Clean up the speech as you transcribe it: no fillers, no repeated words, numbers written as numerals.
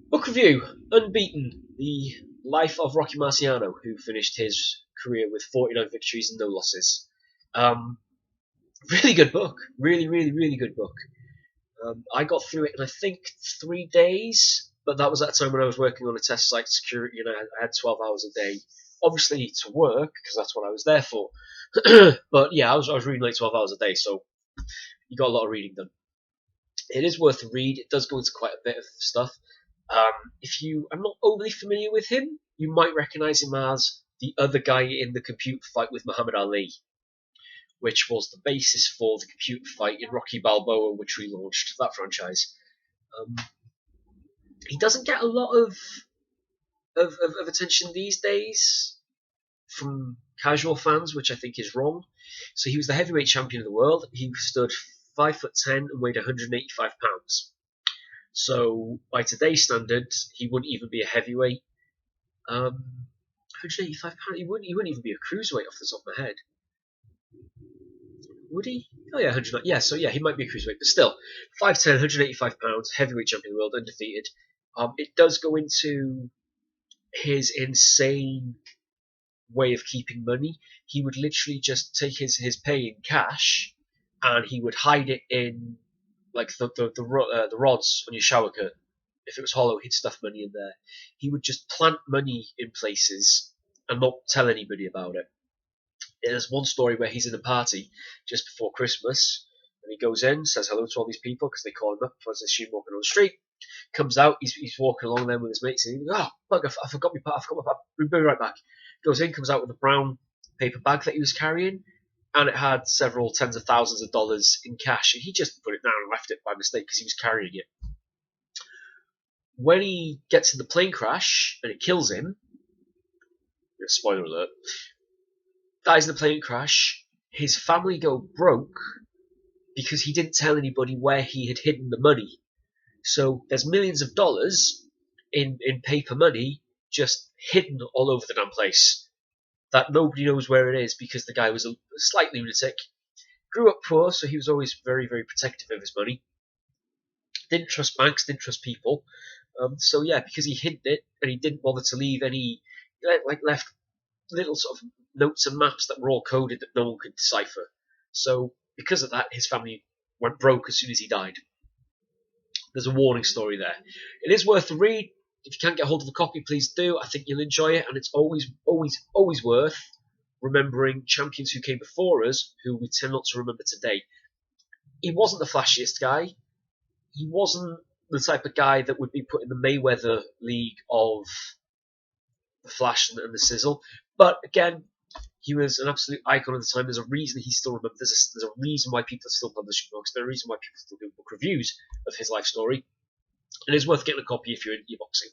Book review: Unbeaten, the life of Rocky Marciano, who finished his career with 49 victories and no losses. Um, really good book. Really, really, really good book. I got through it in, I think, 3 days, but that was at a time when I was working on a test site security and I had 12 hours a day, obviously to work, because that's what I was there for. But yeah, I was reading like 12 hours a day, so you got a lot of reading done. It is worth a read. It does go into quite a bit of stuff. If you are not overly familiar with him, you might recognize him as the other guy in the computer fight with Muhammad Ali, which was the basis for the computer fight in Rocky Balboa, which relaunched that franchise. Um, he doesn't get a lot of attention these days from casual fans, which I think is wrong. So he was the heavyweight champion of the world. He stood 5'10" and weighed 185 pounds. So by today's standards, he wouldn't even be a heavyweight. 185 pounds. He wouldn't even be a cruiserweight off the top of my head. Would he? Oh yeah, 100. Yeah, so yeah, he might be a cruiserweight, but still, 5'10", 185 pounds, heavyweight champion of the world, undefeated. It does go into his insane way of keeping money. He would literally just take his pay in cash, and he would hide it in like the rods on your shower curtain. If it was hollow, he'd stuff money in there. He would just plant money in places and not tell anybody about it. There's one story where he's in a party just before Christmas, and he goes in, says hello to all these people because they call him up as they see him walking on the street. Comes out, he's walking along there with his mates, and he goes, "Oh, bug! I forgot my part. I forgot my part. We'll be right back." Goes in, comes out with a brown paper bag that he was carrying, and it had several tens of thousands of dollars in cash, and he just put it down and left it by mistake because he was carrying it. When he gets in the plane crash and it kills him, spoiler alert, dies in the plane crash, his family go broke because he didn't tell anybody where he had hidden the money. So there's millions of dollars in paper money just hidden all over the damn place that nobody knows where it is because the guy was a slight lunatic. Grew up poor, so he was always very, very protective of his money. Didn't trust banks, didn't trust people. So yeah, because he hid it and he didn't bother to leave any, like left little sort of notes and maps that were all coded that no one could decipher. So because of that, his family went broke as soon as he died. There's a warning story there. It is worth a read. If you can't get hold of a copy, please do. I think you'll enjoy it, and it's always, always, always worth remembering champions who came before us, who we tend not to remember today. He wasn't the flashiest guy. He wasn't the type of guy that would be put in the Mayweather league of the flash and the sizzle. But again, he was an absolute icon at the time. There's a reason he's still remembered. There's a reason why people are still publishing books. There's a reason why people still do book reviews of his life story. And it's worth getting a copy if you're into boxing.